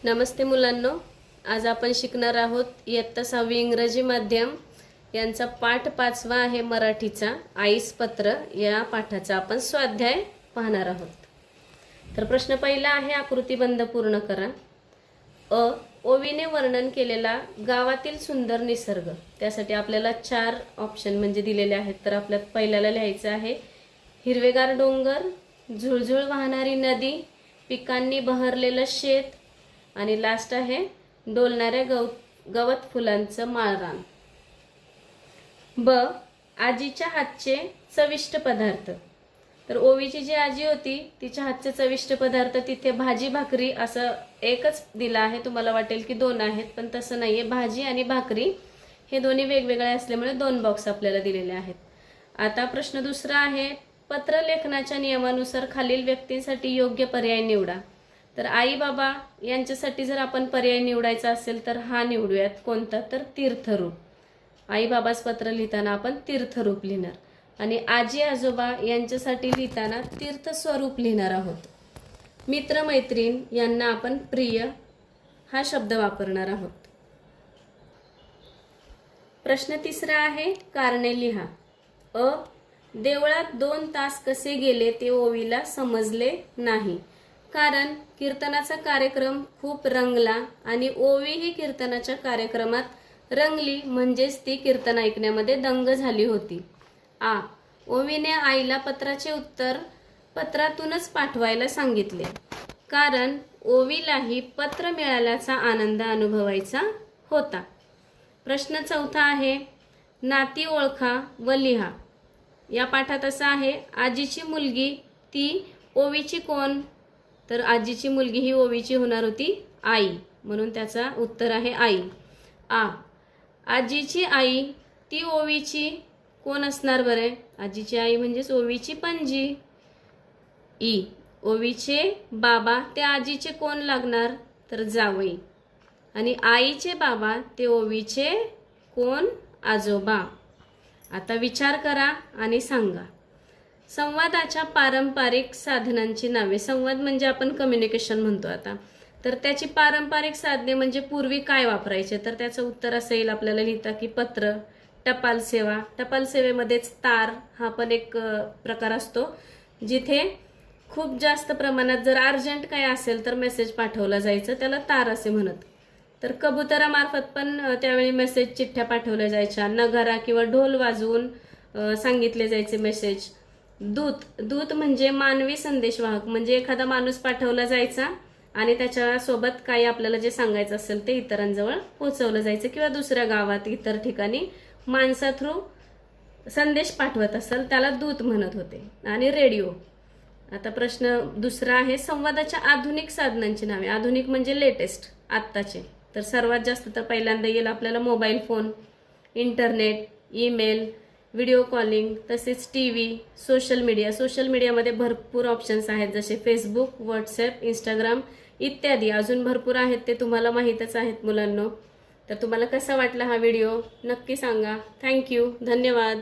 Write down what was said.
नमस्ते मुलांनो, आज आपण शिकणार आहोत इयत्ता 6वी इंग्रजी माध्यम यांचा पाठ 5वा आहे मराठीचा आईस पत्र। या पाठाचा आपण स्वाध्याय पाहणार आहोत। तर प्रश्न पहिला आहे, आकृतिबंध पूर्ण करा। ओवीने वर्णन केलेला गावातील सुंदर निसर्ग। त्यासाठी आपल्याला 4 ऑप्शन म्हणजे दिलेले आहेत। तर आपल्याला पहिल्याला लिहायचं आहे हिरवेगार डोंगर, झुळझुळ वाहणारी नदी, पिकांनी बहरलेलं शेत आणि लास्ट आहे डोलणाऱ्या गवत फुलांचं माळरान। ब, आजीच्या हातचे चविष्ट पदार्थ। तर ओवीची जी आजी होती तिच्या हातचे चविष्ट पदार्थ, तिथे भाजी भाकरी असं एकच दिला आहे। तुम्हाला वाटेल की 2 आहेत, पण तसं नाहीये। भाजी आणि भाकरी हे दोन्ही वेगवेगळे असल्यामुळे 2 बॉक्स आपल्याला दिलेले आहेत। आता प्रश्न दुसरा आहे, पत्र लेखनाच्या नियमानुसार खालील व्यक्तींसाठी योग्य पर्याय निवडा। तर आई बाबा यांच्यासाठी जर आपण पर्याय निवडायचा असेल तर हा निवडूयात। कोणता? तर तीर्थरूप। आई बाबास पत्र लिहिताना आपण तीर्थरूप लिहिणार आणि आजी आजोबा यांच्यासाठी लिहिताना तीर्थस्वरूप लिहिणार आहोत। मित्र मैत्रीण यांना आपण प्रिय हा शब्द वापरणार आहोत। प्रश्न तिसरा आहे, कारणे लिहा। देवळात 2 तास कसे गेले ते ओवीला समजले नाही, कारण कीर्तनाचा कार्यक्रम खूप रंगला आणि ओवी ही कीर्तनाच्या कार्यक्रमात रंगली, म्हणजेच ती कीर्तन ऐकण्यामध्ये दंग झाली होती। ओवीने आईला पत्राचे उत्तर पत्रातूनच पाठवायला सांगितले, कारण ओवीलाही पत्र मिळाल्याचा आनंद अनुभवायचा होता। प्रश्न चौथा आहे, नाती ओळखा व लिहा। या पाठात असा आहे, आजीची मुलगी ती ओवीची कोण? तर आजीची मुलगी ही ओवीची होणार होती आई, म्हणून त्याचा उत्तर आहे आई। आजीची आई ती ओवीची कोण असणार बरे? आजीची आई म्हणजेच ओवीची पणजी। ओवीचे बाबा ते आजीचे कोण लागणार? तर जावई। आणि आईचे बाबा ते ओवीचे कोण? आजोबा। आता विचार करा आणि सांगा। संवादाच्या पारंपरिक साधनांची नावे। संवाद म्हणजे आपण कम्युनिकेशन म्हणतो आता, तर त्याची पारंपरिक साधने म्हणजे पूर्वी काय वापरायचे? तर त्याचं उत्तर असं येईल आपल्याला लिहिता की पत्र, टपाल सेवा। टपाल सेवेमध्येच तार हा पण एक प्रकार असतो, जिथे खूप जास्त प्रमाणात जर अर्जंट काय असेल तर मेसेज पाठवला जायचं, त्याला तार असे म्हणत। तर कबुतरामार्फत पण त्यावेळी मेसेज चिठ्ठ्या पाठवल्या जायच्या। नगारा किंवा ढोल वाजवून सांगितले जायचे मेसेज। दूत म्हणजे मानवी संदेशवाहक, म्हणजे एखादा माणूस पाठवला जायचा आणि त्याच्यासोबत काही आपल्याला जे सांगायचं असेल ते इतरांजवळ पोहोचवलं जायचं, किंवा दुसऱ्या गावात इतर ठिकाणी माणसा थ्रू संदेश पाठवत असेल त्याला दूत म्हणत होते। आणि रेडिओ। आता प्रश्न दुसरा आहे, संवादाच्या आधुनिक साधनांची नावे। आधुनिक म्हणजे लेटेस्ट, आत्ताचे। तर सर्वात जास्त तर पहिल्यांदा येईल आपल्याला mobile phone, internet, email, video calling, तसेच टीव्ही, सोशल मीडिया। सोशल मीडियामध्ये भरपूर ऑप्शन्स आहेत, जसे फेसबुक, व्हॉट्सॲप, इंस्टाग्राम इत्यादी। अजून भरपूर आहेत, ते तुम्हाला माहीतच आहेत मुलांनो। तर तुम्हाला कसा वाटला हा व्हिडिओ नक्की सांगा। थँक्यू, धन्यवाद।